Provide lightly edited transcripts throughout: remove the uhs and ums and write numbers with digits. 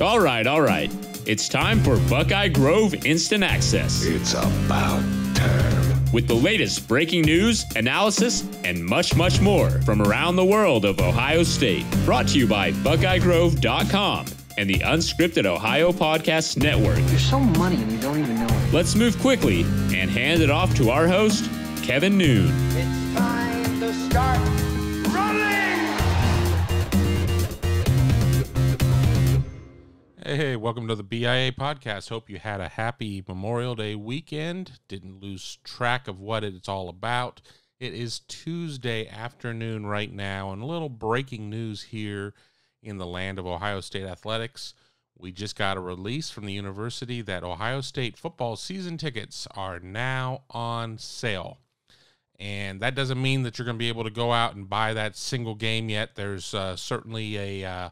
All right. It's time for Buckeye Grove Instant Access. It's about time. With the latest breaking news, analysis, and much, much more from around the world of Ohio State. Brought to you by BuckeyeGrove.com and the Unscripted Ohio Podcast Network. You're so money and you don't even know it. Let's move quickly and hand it off to our host, Kevin Noon. It's time to start running! Hey, welcome to the BIA Podcast. Hope you had a happy Memorial Day weekend. Didn't lose track of what it's all about. It is Tuesday afternoon right now, and a little breaking news here in the land of Ohio State athletics. We just got a release from the university that Ohio State football season tickets are now on sale. And that doesn't mean that you're going to be able to go out and buy that single game yet. There's certainly a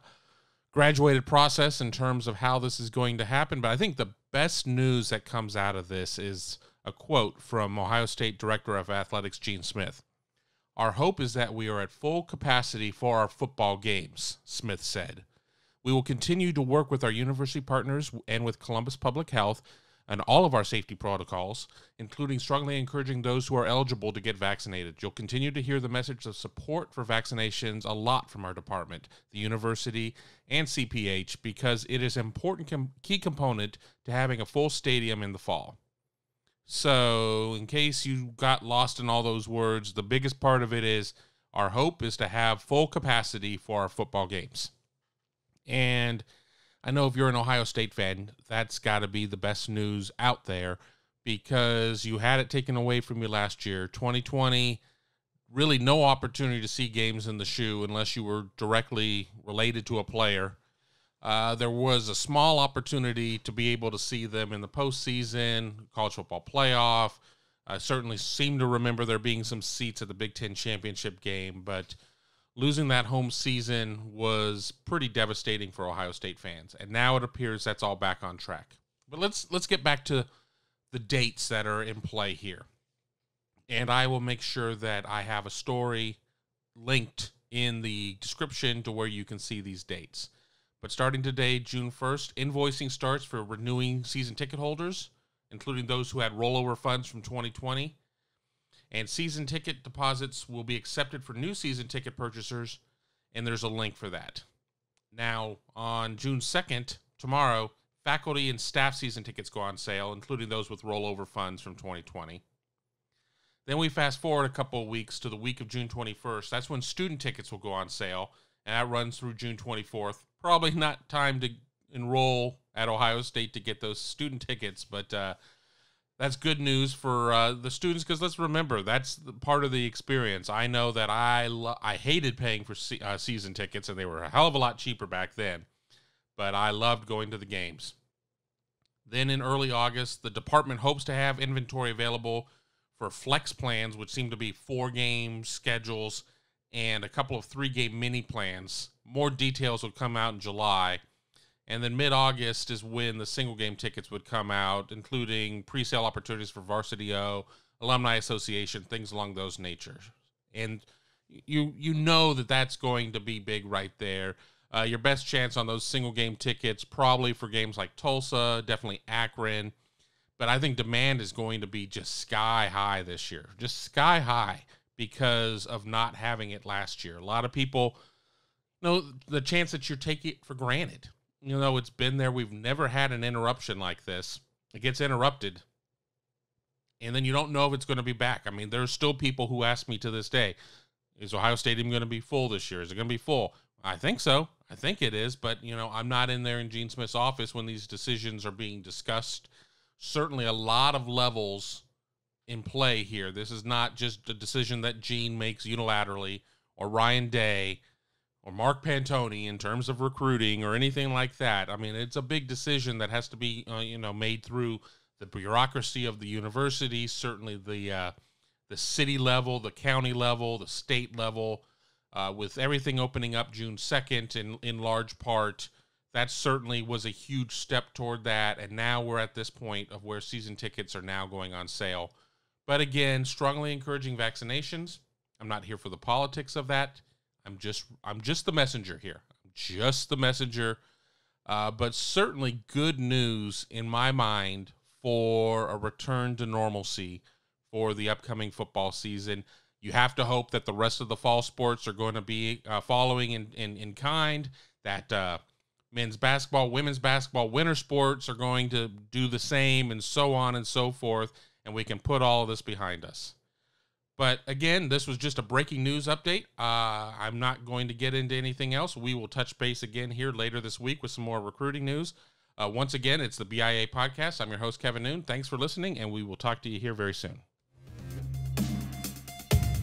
graduated process in terms of how this is going to happen. But I think the best news that comes out of this is a quote from Ohio State Director of Athletics, Gene Smith. "Our hope is that we are at full capacity for our football games," Smith said. "We will continue to work with our university partners and with Columbus Public Health and all of our safety protocols, including strongly encouraging those who are eligible to get vaccinated. You'll continue to hear the message of support for vaccinations a lot from our department, the university, and CPH because it is an important key component to having a full stadium in the fall." So in case you got lost in all those words, the biggest part of it is our hope is to have full capacity for our football games. And I know if you're an Ohio State fan, that's got to be the best news out there because you had it taken away from you last year. 2020, really no opportunity to see games in the shoe unless you were directly related to a player. There was a small opportunity to be able to see them in the postseason, college football playoff. I certainly seem to remember there being some seats at the Big Ten championship game, but losing that home season was pretty devastating for Ohio State fans, and now it appears that's all back on track. But let's get back to the dates that are in play here. And I will make sure that I have a story linked in the description to where you can see these dates. But starting today, June 1st, invoicing starts for renewing season ticket holders, including those who had rollover funds from 2020. And season ticket deposits will be accepted for new season ticket purchasers, and there's a link for that. Now, on June 2nd, tomorrow, faculty and staff season tickets go on sale, including those with rollover funds from 2020. Then we fast forward a couple of weeks to the week of June 21st. That's when student tickets will go on sale, and that runs through June 24th. Probably not time to enroll at Ohio State to get those student tickets, but that's good news for the students because let's remember, that's part of the experience. I know that I hated paying for season tickets, and they were a hell of a lot cheaper back then, but I loved going to the games. Then in early August, the department hopes to have inventory available for flex plans, which seem to be 4-game schedules and a couple of 3-game mini plans. More details will come out in July. And then mid-August is when the single-game tickets would come out, including pre-sale opportunities for Varsity O, Alumni Association, things along those natures. And you know that that's going to be big right there. Your best chance on those single-game tickets, probably for games like Tulsa, definitely Akron. But I think demand is going to be just sky high this year. Just sky high because of not having it last year. A lot of people know the chance that you're taking it for granted. You know, it's been there. We've never had an interruption like this. It gets interrupted, and then you don't know if it's going to be back. I mean, there's still people who ask me to this day, is Ohio Stadium going to be full this year? Is it going to be full? I think so. I think it is, but, you know, I'm not in there in Gene Smith's office when these decisions are being discussed. Certainly a lot of levels in play here. This is not just a decision that Gene makes unilaterally, or Ryan Day, or Mark Pantoni in terms of recruiting or anything like that. I mean, it's a big decision that has to be, made through the bureaucracy of the university, certainly the city level, the county level, the state level, with everything opening up June 2nd in large part. That certainly was a huge step toward that, and now we're at this point of where season tickets are now going on sale. But again, strongly encouraging vaccinations. I'm not here for the politics of that. I'm just the messenger here. I'm just the messenger. but certainly good news in my mind for a return to normalcy for the upcoming football season. You have to hope that the rest of the fall sports are going to be following in kind, that men's basketball, women's basketball, winter sports are going to do the same, and so on and so forth, and we can put all of this behind us. But again, this was just a breaking news update. I'm not going to get into anything else. We will touch base again here later this week with some more recruiting news. Once again, it's the BIA Podcast. I'm your host, Kevin Noon. Thanks for listening, and we will talk to you here very soon.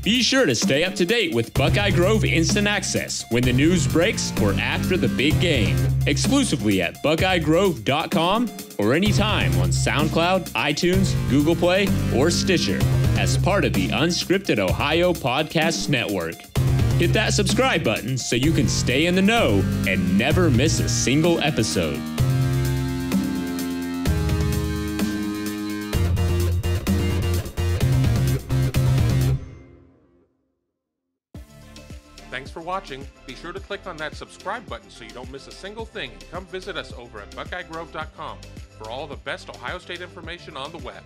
Be sure to stay up to date with Buckeye Grove Instant Access when the news breaks or after the big game. Exclusively at BuckeyeGrove.com or anytime on SoundCloud, iTunes, Google Play, or Stitcher as part of the Unscripted Ohio Podcast Network. Hit that subscribe button so you can stay in the know and never miss a single episode. Thanks for watching. Be sure to click on that subscribe button so you don't miss a single thing, and come visit us over at BuckeyeGrove.com for all the best Ohio State information on the web.